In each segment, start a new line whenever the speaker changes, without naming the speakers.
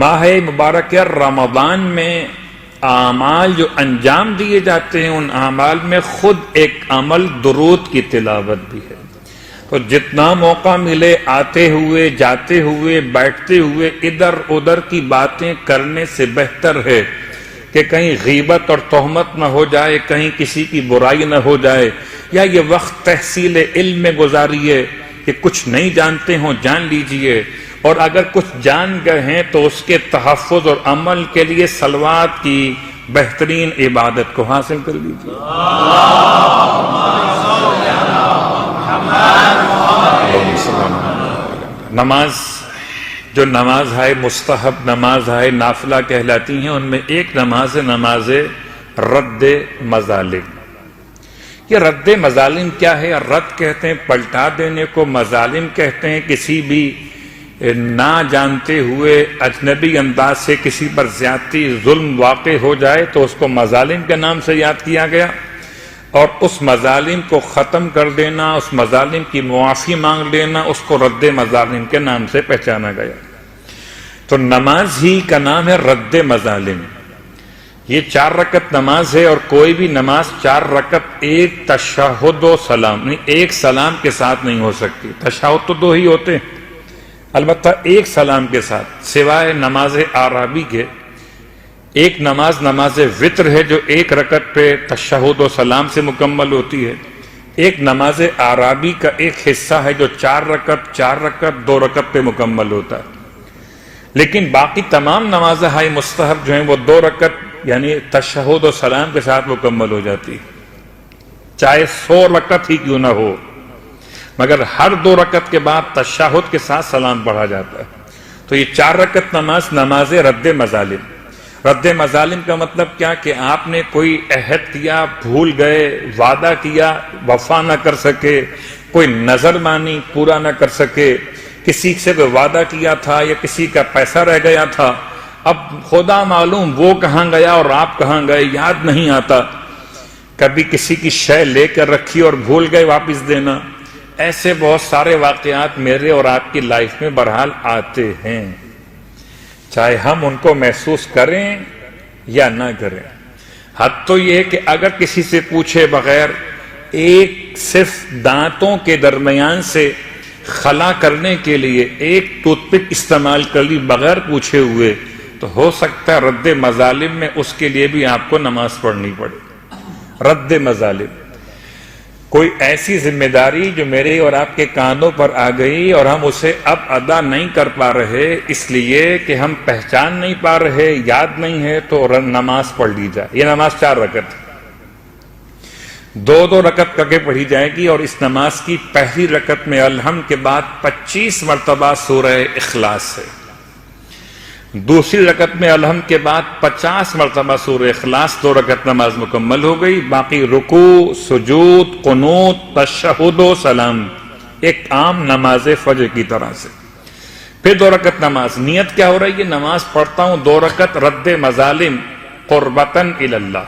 ماہ مبارک رمضان میں اعمال جو انجام دیے جاتے ہیں ان اعمال میں خود ایک عمل درود کی تلاوت بھی ہے. تو جتنا موقع ملے آتے ہوئے جاتے ہوئے بیٹھتے ہوئے ادھر ادھر کی باتیں کرنے سے بہتر ہے کہ کہیں غیبت اور تہمت نہ ہو جائے, کہیں کسی کی برائی نہ ہو جائے, یا یہ وقت تحصیل علم میں گزاریے کہ کچھ نہیں جانتے ہوں جان لیجئے, اور اگر کچھ جان گئے ہیں تو اس کے تحفظ اور عمل کے لیے صلوات کی بہترین عبادت کو حاصل کر لیجئے. نماز جو نماز ہے مستحب نماز ہے نافلہ کہلاتی ہیں, ان میں ایک نماز ہے نماز رد مظالم. یہ رد مظالم کیا ہے؟ رد کہتے ہیں پلٹا دینے کو, مظالم کہتے ہیں کسی بھی نہ جانتے ہوئے اجنبی انداز سے کسی پر زیادتی ظلم واقع ہو جائے تو اس کو مظالم کے نام سے یاد کیا گیا, اور اس مظالم کو ختم کر دینا, اس مظالم کی معافی مانگ لینا, اس کو رد مظالم کے نام سے پہچانا گیا. تو نماز ہی کا نام ہے رد مظالم. یہ 4 رکعت نماز ہے, اور کوئی بھی نماز 4 رکعت ایک تشہد و سلام نہیں, ایک سلام کے ساتھ نہیں ہو سکتی. تشہد تو 2 ہی ہوتے ہیں, البتہ ایک سلام کے ساتھ, سوائے نماز آرابی کے. ایک نماز نماز وطر ہے جو 1 رکعت پہ تشہد و سلام سے مکمل ہوتی ہے. ایک نماز آرابی کا ایک حصہ ہے جو 4 رکعت 2 رکعت پہ مکمل ہوتا ہے. لیکن باقی تمام نمازیں ہائی مستحب جو ہیں وہ 2 رکعت یعنی تشہد و سلام کے ساتھ مکمل ہو جاتی, چاہے 100 رکعت ہی کیوں نہ ہو, مگر ہر 2 رکعت کے بعد تشہد کے ساتھ سلام پڑھا جاتا ہے. تو یہ 4 رکعت نماز نماز رد مظالم. رد مظالم کا مطلب کیا کہ آپ نے کوئی عہد کیا, بھول گئے, وعدہ کیا, وفا نہ کر سکے, کوئی نظر مانی پورا نہ کر سکے, کسی سے کوئی وعدہ کیا تھا یا کسی کا پیسہ رہ گیا تھا, اب خدا معلوم وہ کہاں گیا اور آپ کہاں گئے یاد نہیں آتا, کبھی کسی کی شے لے کر رکھی اور بھول گئے واپس دینا. ایسے بہت سارے واقعات میرے اور آپ کی لائف میں بہرحال آتے ہیں, چاہے ہم ان کو محسوس کریں یا نہ کریں. حد تو یہ ہے کہ اگر کسی سے پوچھے بغیر ایک صرف دانتوں کے درمیان سے خلا کرنے کے لیے ایک ٹوتھ پک استعمال کر لی بغیر پوچھے ہوئے, تو ہو سکتا ہے رد مظالم میں اس کے لیے بھی آپ کو نماز پڑھنی پڑے. رد مظالم کوئی ایسی ذمہ داری جو میرے اور آپ کے کانوں پر آ گئی اور ہم اسے اب ادا نہیں کر پا رہے اس لیے کہ ہم پہچان نہیں پا رہے, یاد نہیں ہے, تو نماز پڑھ لی جائے. یہ نماز 4 رکعت 2 رکعت کر کے پڑھی جائے گی, اور اس نماز کی پہلی رکعت میں الحمد کے بعد 25 مرتبہ سورہ اخلاص ہے, دوسری رکعت میں الحمد کے بعد 50 مرتبہ سورہ اخلاص. 2 رکعت نماز مکمل ہو گئی. باقی رکوع, سجود, قنوت, تشہد و سلام ایک عام نماز فجر کی طرح سے. پھر 2 رکعت نماز. نیت کیا ہو رہی ہے؟ نماز پڑھتا ہوں 2 رکعت رد مظالم قربتاً الی اللہ.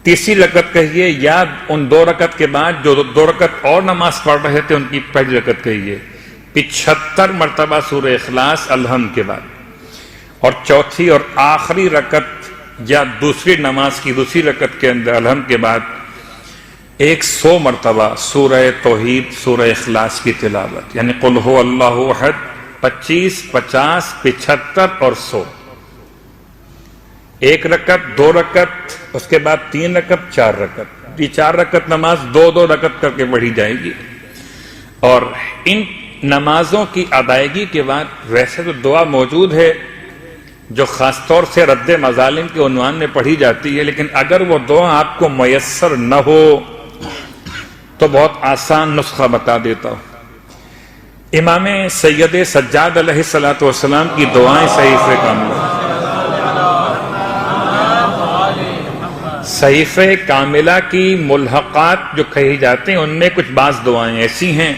تیسری رکعت کہیے یا ان 2 رکعت کے بعد جو 2 رکعت اور نماز پڑھ رہے تھے ان کی پہلی رکعت کہیے. 75 مرتبہ سورہ اخلاص الحمد کے بعد. اور چوتھی اور آخری رکعت یا دوسری نماز کی دوسری رکعت کے اندر الحمد کے بعد 100 مرتبہ سورہ توحید سورہ اخلاص کی تلاوت, یعنی قل هو اللہ احد 25, 50, 75 اور 100. 1 رکعت 2 رکعت اس کے بعد 3 رکعت 4 رکعت. یہ 4 رکعت نماز 2 رکعت کر کے پڑھی جائے گی. اور ان نمازوں کی ادائیگی کے بعد ویسے تو دعا موجود ہے جو خاص طور سے رد مظالم کے عنوان میں پڑھی جاتی ہے, لیکن اگر وہ دعا آپ کو میسر نہ ہو تو بہت آسان نسخہ بتا دیتا ہوں. امام سید سجاد علیہ السلام کی دعائیں صحیفہ کاملہ. صحیفہ کاملہ کی ملحقات جو کہی جاتے ہیں ان میں کچھ بعض دعائیں ایسی ہیں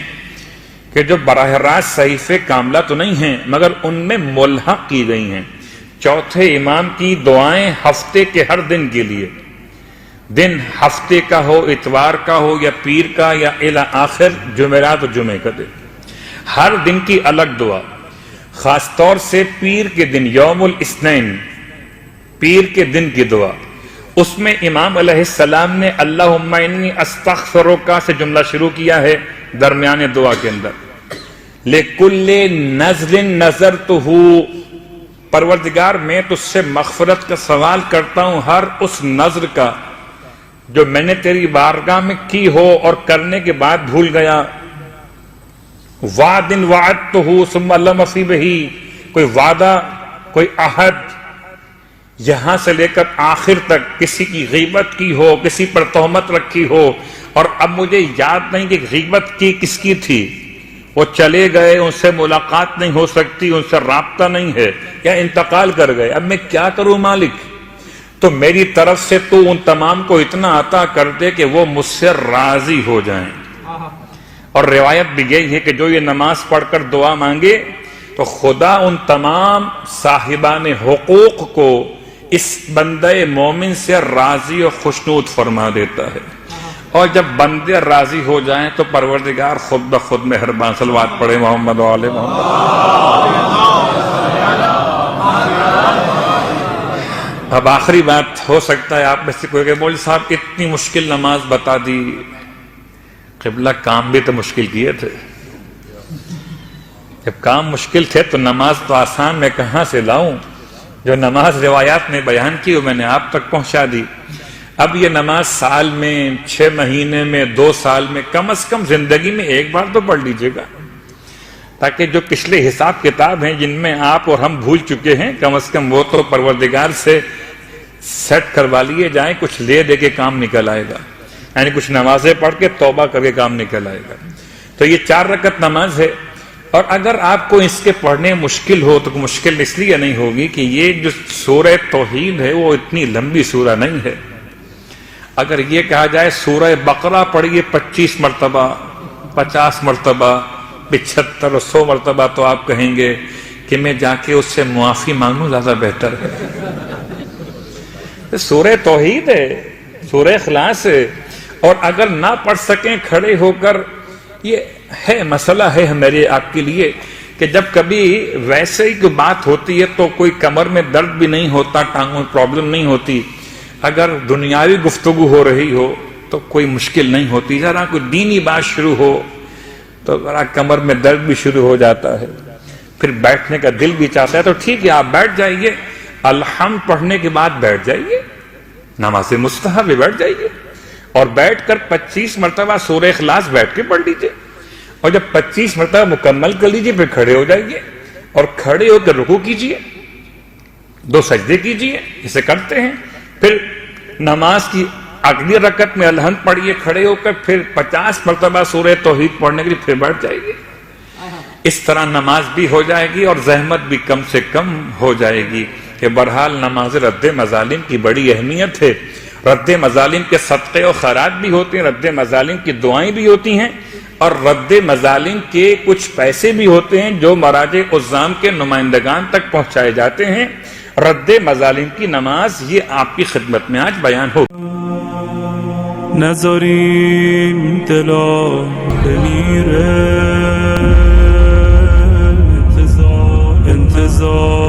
کہ جو براہ راست صحیفہ کاملہ تو نہیں ہیں مگر ان میں ملحق کی گئی ہیں. چوتھے امام کی دعائیں ہفتے کے ہر دن کے لیے, دن ہفتے کا ہو, اتوار کا ہو یا پیر کا یا الی آخر جمعرات و جمعے کا دن, ہر دن کی الگ دعا. خاص طور سے پیر کے دن، یوم الاثنین، پیر کے دن کی دعا، اس میں امام علیہ السلام نے اللہم انی استغفرک سے جملہ شروع کیا ہے درمیان دعا کے اندر. لکل نذر نذرتہ، پروردگار میں تجھ سے مغفرت کا سوال کرتا ہوں ہر اس نذر کا جو میں نے تیری بارگاہ میں کی ہو اور کرنے کے بعد بھول گیا. وعد وعدتہ ثم لم افی بہ، کوئی وعدہ، کوئی عہد یہاں سے لے کر آخر تک کسی کی غیبت کی ہو، کسی پر تہمت رکھی ہو، اور اب مجھے یاد نہیں کہ غیبت کی کس کی تھی، وہ چلے گئے، ان سے ملاقات نہیں ہو سکتی، ان سے رابطہ نہیں ہے، یا انتقال کر گئے، اب میں کیا کروں مالک؟ تو میری طرف سے تو ان تمام کو اتنا عطا کر دے کہ وہ مجھ سے راضی ہو جائیں. اور روایت بھی یہی ہے کہ جو یہ نماز پڑھ کر دعا مانگے تو خدا ان تمام صاحبان حقوق کو اس بندے مومن سے راضی و خوشنود فرما دیتا ہے. اور جب بندے راضی ہو جائیں تو پروردگار خود بخود مہربان. صلوات پڑھے محمد و آل محمد. اب آخری بات، ہو سکتا ہے آپ میں سے کوئی کہ مولوی صاحب اتنی مشکل نماز بتا دی. قبلہ کام بھی تو مشکل کیے تھے. جب کام مشکل تھے تو نماز تو آسان میں کہاں سے لاؤں؟ جو نماز روایات نے بیان کی وہ میں نے آپ تک پہنچا دی. اب یہ نماز سال میں، 6 مہینے میں، 2 سال میں، کم از کم زندگی میں ایک بار تو پڑھ لیجئے گا، تاکہ جو پچھلے حساب کتاب ہیں جن میں آپ اور ہم بھول چکے ہیں، کم از کم وہ تو پروردگار سے سیٹ کروا لیے جائیں. کچھ لے دے کے کام نکل آئے گا، یعنی کچھ نمازیں پڑھ کے توبہ کر کے کام نکل آئے گا. تو یہ 4 رکعت نماز ہے. اور اگر آپ کو اس کے پڑھنے مشکل ہو تو مشکل اس لیے نہیں ہوگی کہ یہ جو سورہ توحید ہے وہ اتنی لمبی سورہ نہیں ہے. اگر یہ کہا جائے سورہ بقرہ پڑھیے 25 مرتبہ، 50 مرتبہ، 75 اور 100 مرتبہ، تو آپ کہیں گے کہ میں جا کے اس سے معافی مانگوں زیادہ بہتر ہے. سورہ توحید ہے، سورہ اخلاص ہے. اور اگر نہ پڑھ سکیں کھڑے ہو کر، یہ ہے مسئلہ ہے میرے آپ کے لیے کہ جب کبھی ویسے ہی کوئی بات ہوتی ہے تو کوئی کمر میں درد بھی نہیں ہوتا، ٹانگوں میں پرابلم نہیں ہوتی. اگر دنیاوی گفتگو ہو رہی ہو تو کوئی مشکل نہیں ہوتی. ذرا کوئی دینی بات شروع ہو تو ذرا کمر میں درد بھی شروع ہو جاتا ہے، پھر بیٹھنے کا دل بھی چاہتا ہے. تو ٹھیک ہے، آپ بیٹھ جائیے، الحمد پڑھنے کے بعد بیٹھ جائیے، نماز مستحب بیٹھ جائیے، اور بیٹھ کر 25 مرتبہ سورہ اخلاص بیٹھ کے پڑھ لیجیے. اور جب 25 مرتبہ مکمل کر لیجیے پھر کھڑے ہو جائیے، اور کھڑے ہو کر رکوع کیجیے، 2 سجدے کیجیے، اسے کرتے ہیں. پھر نماز کی اگلی رکعت میں الحمد پڑھیے کھڑے ہو کر، پھر 50 مرتبہ سورہ توحید پڑھنے کے لیے پھر بیٹھ جائیے. اس طرح نماز بھی ہو جائے گی اور زحمت بھی کم سے کم ہو جائے گی. کہ بہرحال نماز رد مظالم کی بڑی اہمیت ہے. رد مظالم کے صدقے و خیرات بھی ہوتے ہیں، رد مظالم کی دعائیں بھی ہوتی ہیں، اور رد مظالم کے کچھ پیسے بھی ہوتے ہیں جو مراجع عظام کے نمائندگان تک پہنچائے جاتے ہیں. رد مظالم کی نماز یہ آپ کی خدمت میں آج بیان ہو.
نذاریم دلا بمیره انتظار